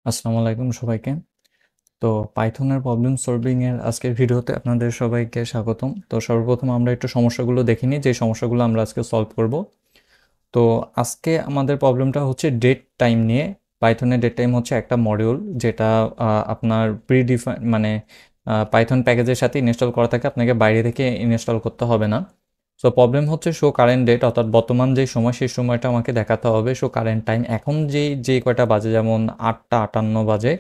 আসসালামু আলাইকুম সবাইকে। তো পাইথনের প্রবলেম সলভিং এর আজকের ভিডিওতে আপনাদের সবাইকে স্বাগতম। তো সর্বপ্রথম আমরা একটু সমস্যাগুলো দেখে নিই, যে সমস্যাগুলো আমরা আজকে সলভ করব। তো আজকে আমাদের প্রবলেমটা হচ্ছে ডেট টাইম নিয়ে। পাইথনের ডেট টাইম হচ্ছে একটা মডিউল, যেটা আপনার প্রিডিফাইন মানে পাইথন প্যাকেজের সাথে ইনস্টল করা থাকে, আপনাকে বাইরে থেকে ইনস্টল করতে হবে না। সো প্রবলেম হচ্ছে শো কারেন্ট ডেট, অর্থাৎ বর্তমান যে সময় সেই সময়টা আমাকে দেখাতে হবে। শো কারেন্ট টাইম, এখন যে কয়টা বাজে, যেমন 8টা 58 বাজে।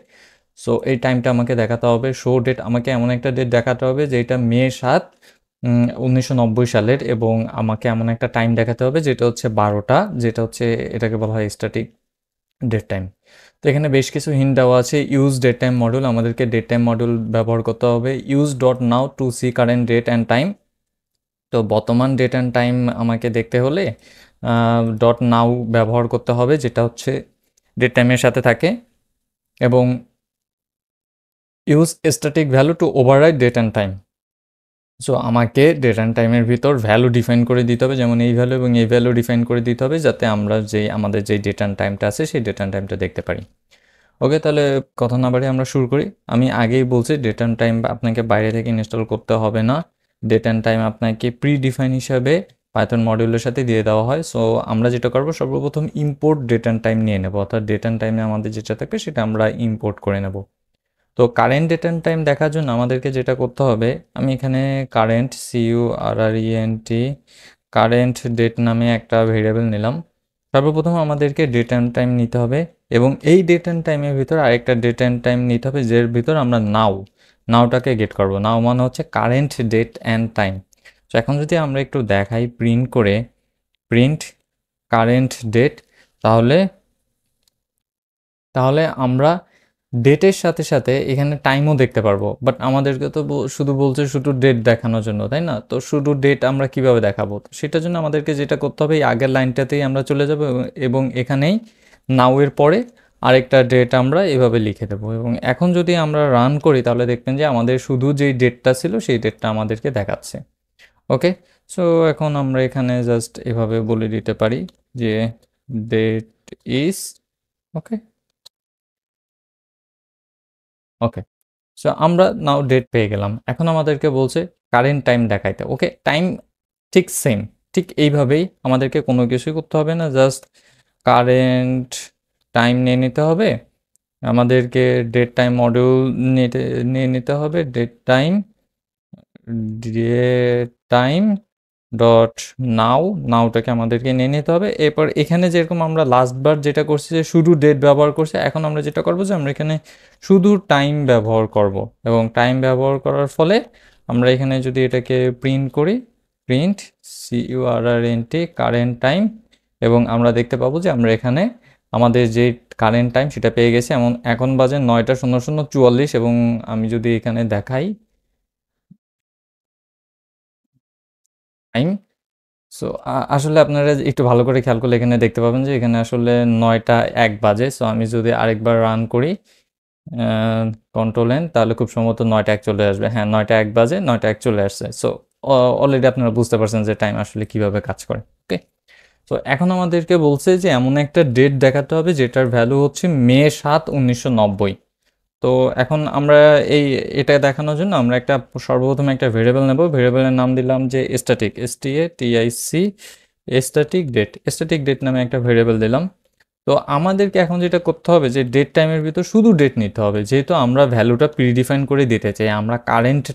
সো এই টাইমটা আমাকে দেখাতে হবে। শো ডেট, আমাকে এমন একটা ডেট দেখাতে হবে যেটা মে 7, 1990 সালের, এবং আমাকে এমন একটা টাইম দেখাতে হবে যেটা হচ্ছে 12টা, যেটা হচ্ছে এটাকে বলা হয় স্ট্যাটিক ডেট টাইম। তো এখানে বেশ কিছু হিন্ট দেওয়া আছে। ইউজ ডেট টাইম মডিউল, আমাদেরকে ডেট টাইম মডিউল ব্যবহার করতে হবে। Use dot now to see current date and time. তো বর্তমান ডেট অ্যান্ড টাইম আমাকে দেখতে হলে ডট নাও ব্যবহার করতে হবে, যেটা হচ্ছে ডেট টাইমের সাথে থাকে। এবং use static value to override date and time. So আমাকে ডেট অ্যান্ড টাইমের ভিতর ভ্যালু ডিফাইন করে দিতে হবে, যেমন এই ভ্যালু এবং এই ভ্যালু ডিফাইন করে দিতে হবে, যাতে আমরা আমাদের যে ডেট অ্যান্ড টাইমটা আছে সেই ডেট অ্যান্ড টাইমটা দেখতে পারি। ওকে, তাহলে কথা না বাড়িয়ে আমরা শুরু করি। আমি আগেই বলছি, ডেট অ্যান্ড টাইম আপনাকে বাইরে থেকে ইনস্টল করতে হবে না। ডেট অ্যান্ড টাইম আপনাকে প্রি ডিফাইন হিসাবে পাইথন মডিউলের সাথে দিয়ে দেওয়া হয়। সো আমরা যেটা করবো, সর্বপ্রথম ইম্পোর্ট ডেট অ্যান্ড টাইম নিয়ে নেব, অর্থাৎ ডেট অ্যান্ড টাইমে আমাদের যেটা থাকবে সেটা আমরা ইম্পোর্ট করে নেব। তো কারেন্ট ডেট অ্যান্ড টাইম দেখার জন্য আমাদেরকে যেটা করতে হবে, আমি এখানে কারেন্ট CURRENT কারেন্ট ডেট নামে একটা ভেরিয়েবল নিলাম। সর্বপ্রথম আমাদেরকে ডেট অ্যান্ড টাইম নিতে হবে, এবং এই ডেট অ্যান্ড টাইমের ভিতর আরেকটা ডেট অ্যান্ড টাইম নিতে হবে, যার ভিতর আমরা নাওটাকে গেট করব। নাও মানে হচ্ছে কারেন্ট ডেট অ্যান্ড টাইম। তো এখন যদি আমরা একটু দেখাই প্রিন্ট করে, প্রিন্ট কারেন্ট ডেট, তাহলে তাহলে আমরা ডেটের সাথে সাথে এখানে টাইমও দেখতে পারবো। বাট আমাদেরকে তো শুধু বলছে শুধু ডেট দেখানোর জন্য, তাই না? তো শুধু ডেট আমরা কিভাবে দেখাবো? তো সেটার জন্য আমাদেরকে যেটা করতে হবে, এই আগের লাইনটাতেই আমরা চলে যাব, এবং এখানেই নাও এর পরে আরেকটা ডেট আমরা এভাবে লিখে দেবো। এবং এখন যদি আমরা রান করি, তাহলে দেখবেন যে আমাদের শুধু যেই ডেটটা ছিল সেই ডেটটা আমাদেরকে দেখাচ্ছে। ওকে, সো এখন আমরা এখানে জাস্ট এভাবে বলে দিতে পারি যে date is, okay okay, so আমরা নাও ডেট পেয়ে গেলাম। এখন আমাদেরকে বলছে কারেন্ট টাইম দেখাইতে। ওকে, টাইম ঠিক সেম, ঠিক এইভাবেই আমাদেরকে কোনো কিছুই করতে হবে না, জাস্ট কারেন্ট টাইম নিয়ে নিতে হবে। আমাদেরকে ডেট টাইম মডিউল নিয়ে নিতে হবে। ডেট টাইম ডট নাওটাকে আমাদেরকে নিয়ে নিতে হবে। এরপর এখানে যেরকম আমরা লাস্টবার যেটা করছি যে শুধু ডেট ব্যবহার করছি, এখন আমরা যেটা করবো যে আমরা এখানে শুধু টাইম ব্যবহার করব, এবং টাইম ব্যবহার করার ফলে আমরা এখানে যদি এটাকে প্রিন্ট করি, প্রিন্ট CURRENT কারেন্ট টাইম, এবং আমরা দেখতে পাবো যে আমরা এখানে আমাদের যে কারেন্ট টাইম সেটা পেয়ে গেছি। এমন এখন বাজে 9:00:44, এবং আমি যদি এখানে দেখাই টাইম, সো আসলে আপনারা একটু ভালো করে খেয়াল করলে এখানে দেখতে পাবেন যে এখানে আসলে 9টা 1 বাজে। সো আমি যদি আরেকবার রান করি কন্ট্রোল N, তাহলে খুব সম্ভবত 9টা 1 চলে আসবে। হ্যাঁ, 9টা 1 বাজে, 9টা 1 চলে আসছে। সো অলরেডি আপনারা বুঝতে পারছেন যে টাইম আসলে কিভাবে কাজ করে। ওকে, তো এখন আমাদেরকে বলছে যে এমন একটা ডেট দেখাতে হবে যেটার ভ্যালু হচ্ছে মে 7, 1990। তো এখন আমরা এই এটা দেখানোর জন্য আমরা সর্বপ্রথম একটা ভেরিয়েবল নেব। ভেরিয়েবলের নাম দিলাম যে স্ট্যাটিক ডেট নামে একটা ভেরিয়েবল দিলাম। তো আমাদেরকে এখন যেটা করতে হবে, যে ডেট টাইমের ভিতর শুধু ডেট নিতে হবে, যেহেতু আমরা ভ্যালুটা প্রিডিফাইন করে দিতে চাই। আমরা কারেন্ট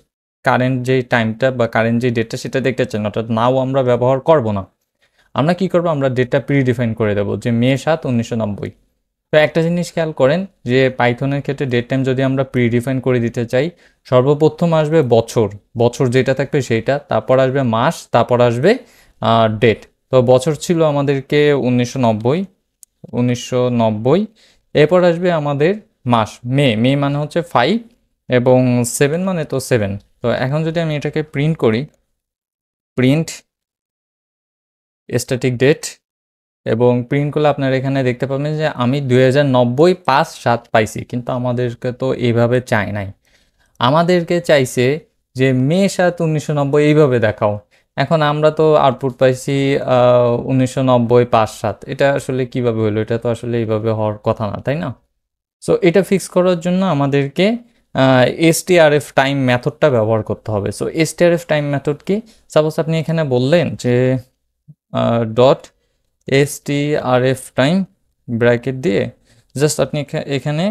কারেন্ট যেই টাইমটা বা কারেন্ট যে ডেটটা সেটা দেখতে চাই না, অর্থাৎ নাও আমরা ব্যবহার করব না। আমরা কি করব, আমরা ডেটটা প্রিডিফাইন করে দেবো যে মে 7, 1990। তো একটা জিনিস খেয়াল করেন, যে পাইথনের ক্ষেত্রে ডেট টাইম যদি আমরা প্রিডিফাইন করে দিতে চাই, সর্বপ্রথম আসবে বছর, বছর যেটা থাকবে সেইটা, তারপর আসবে মাস, তারপর আসবে ডেট। তো বছর ছিল আমাদেরকে 1990, 1990। এরপর আসবে আমাদের মাস, মে মানে হচ্ছে 5, এবং 7 মানে তো 7। তো এখন যদি আমি এটাকে প্রিন্ট করি, প্রিন্ট স্ট্যাটিক ডেট, এবং প্রিন্ট করলে আপনারা এখানে দেখতে পাবেন যে আমি 2090 5/7 পাইছি, কিন্তু আমাদেরকে তো এইভাবে চাই নাই। আমাদেরকে চাইছে যে মে 7, 1990 এইভাবে দেখাও। এখন আমরা তো আউটপুট পাইছি 1990 5/7। এটা আসলে কিভাবে হলো? এটা তো আসলে এইভাবে হওয়ার কথা না, তাই না? সো এটা ফিক্স করার জন্য আমাদেরকে এসটিআরএফ টাইম মেথডটা ব্যবহার করতে হবে। সো এসটিআরএফ টাইম মেথড কি? সাপোজ আপনি এখানে বললেন যে ডট এসটিআরএফ টাইম ব্র্যাকেট দিয়ে জাস্ট আপনি এখানে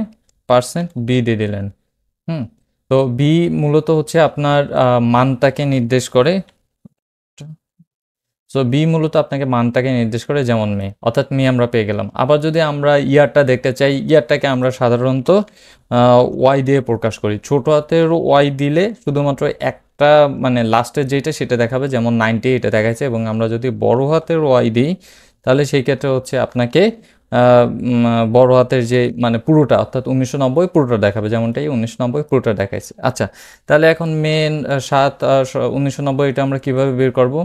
%b দিয়ে দিলেন। তো বি মূলত হচ্ছে আপনার মানটাকে নির্দেশ করে। সো বি মূলত আপনাকে মানটাকে নির্দেশ করে, যেমন মে, অর্থাৎ মে আমরা পেয়ে গেলাম। আবার যদি আমরা ইয়ারটা দেখতে চাই, ইয়ারটাকে আমরা সাধারণত ওয়াই দিয়ে প্রকাশ করি। ছোট হাতের ওয়াই দিলে শুধুমাত্র একটা মানে লাস্টের যেটা সেটা দেখাবে, যেমন 90 এটা দেখাচ্ছে। এবং আমরা যদি বড় হাতের ওয়াই দিই তাহলে সেই ক্ষেত্রে হচ্ছে আপনাকে বড় হাতের যে মানে পুরোটা অর্থাৎ 1990 পুরোটা দেখাবে, যেমনটাই 1990 পুরোটা দেখাইছে। আচ্ছা, তাহলে এখন মেন 1990 এটা আমরা কিভাবে বের করব?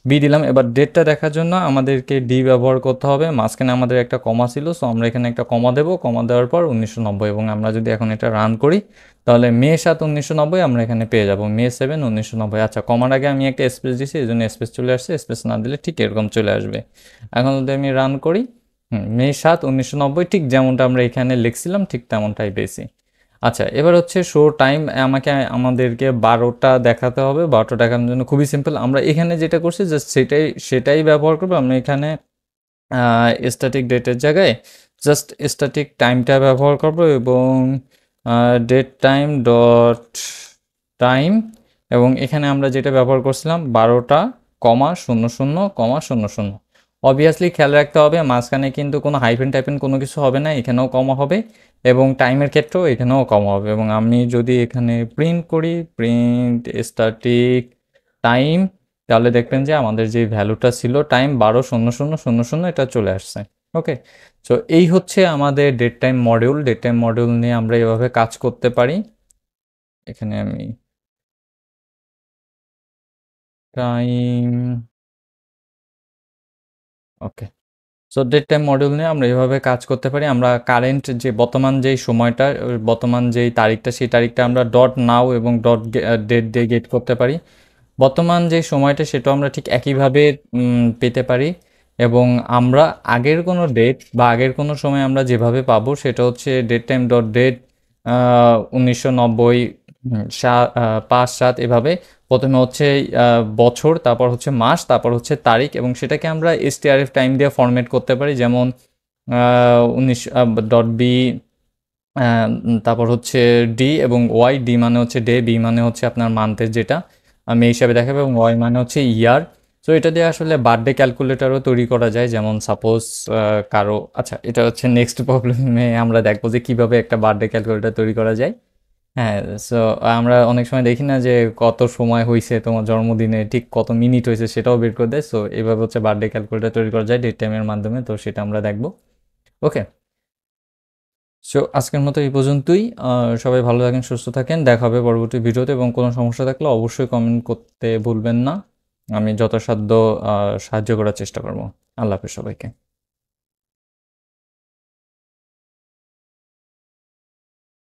বি দিলাম। এবার ডেটটা দেখার জন্য আমাদেরকে ডি ব্যবহার করতে হবে। মাঝখানে আমাদের একটা কমা ছিল, সো আমরা এখানে একটা কমা দেবো। কমা দেওয়ার পর 1990, এবং আমরা যদি এখন এটা রান করি তাহলে মে 7 1990 আমরা এখানে পেয়ে যাব, মে 7 1990। আচ্ছা, কমার আগে আমি একটা স্পেস দিয়েছি, এই জন্য স্পেস চলে আসছে। স্পেস না দিলে ঠিক এরকম চলে আসবে। এখন যদি আমি রান করি, মে 7 1990 ঠিক যেমনটা আমরা এখানে লিখছিলাম ঠিক তেমনটাই পেয়েছি। আচ্ছা, এবার হচ্ছে শো টাইম। আমাদেরকে 12টা দেখাতে হবে। 12টা দেখানোর জন্য খুবই সিম্পল, আমরা এখানে যেটা করছি জাস্ট সেটাই ব্যবহার করবো। আমরা এখানে স্ট্যাটিক ডেটের জায়গায় জাস্ট স্ট্যাটিক টাইমটা ব্যবহার করব, এবং ডেট টাইম ডট টাইম, এবং এখানে আমরা যেটা ব্যবহার করছিলাম 12টা কমা 00 কমা 00। অবভিয়াসলি খেয়াল রাখতে হবে মাঝখানে কিন্তু কোনো হাইফেন টাইফেন কোনো কিছু হবে না, এখানেও কমা হবে, এবং টাইমের ক্ষেত্রেও এখানেও কমা হবে। এবং আমি যদি এখানে প্রিন্ট করি, প্রিন্ট স্ট্যাটিক টাইম, তাহলে দেখবেন যে আমাদের যে ভ্যালুটা ছিল টাইম 12:00:00 এটা চলে আসছে। ওকে, সো এই হচ্ছে আমাদের date time module. Date time module নিয়ে আমরা এভাবে কাজ করতে পারি। এখানে আমি time, okay, so date time module নিয়ে আমরা এভাবে কাজ করতে পারি। আমরা কারেন্ট যে বর্তমান যেই সময়টা, বর্তমান যেই তারিখটা, সেই তারিখটা আমরা ডট নাও এবং ডট ডেট দিয়ে গেট করতে পারি। বর্তমান যে সময়টা সেটা আমরা ঠিক একইভাবে পেতে পারি। এবং আমরা আগের কোনো ডেট বা আগের কোনো সময় আমরা যেভাবে পাবো সেটা হচ্ছে ডেট টাইম ডট ডেট 1990 5/7 এভাবে। প্রথমে হচ্ছে বছর, তারপর হচ্ছে মাস, তারপর হচ্ছে তারিখ, এবং সেটাকে আমরা এসটিআরএফ টাইম দিয়ে ফরম্যাট করতে পারি, যেমন 19 .b, তারপর হচ্ছে ডি এবং ওয়াই। ডি মানে হচ্ছে ডে, বি মানে হচ্ছে আপনার মান্থের যেটা আমি হিসাবে দেখাবো, এবং ওয়াই মানে হচ্ছে ইয়ার। সো এটা দিয়ে আসলে বার্থডে ক্যালকুলেটারও তৈরি করা যায়, যেমন সাপোজ কারো, আচ্ছা এটা হচ্ছে নেক্সট প্রবলেমে আমরা দেখবো যে কীভাবে একটা বার্থডে ক্যালকুলেটার তৈরি করা যায়। হ্যাঁ, সো আমরা অনেক সময় দেখি না যে কত সময় হয়েছে তোমার জন্মদিনে, ঠিক কত মিনিট হয়েছে সেটাও বের করে দেয়। সো এইভাবে হচ্ছে বার্থডে ক্যালকুলেটার তৈরি করা যায় ডেট টাইমের মাধ্যমে, তো সেটা আমরা দেখবো। ওকে, সো আজকের মতো এই পর্যন্তই। সবাই ভালো থাকেন, সুস্থ থাকেন, দেখা হবে পরবর্তী ভিডিওতে। এবং কোনো সমস্যা থাকলে অবশ্যই কমেন্ট করতে ভুলবেন না, আমি যথাসাধ্য সাহায্য করার চেষ্টা করব। আল্লাহ হাফেজ সবাইকে।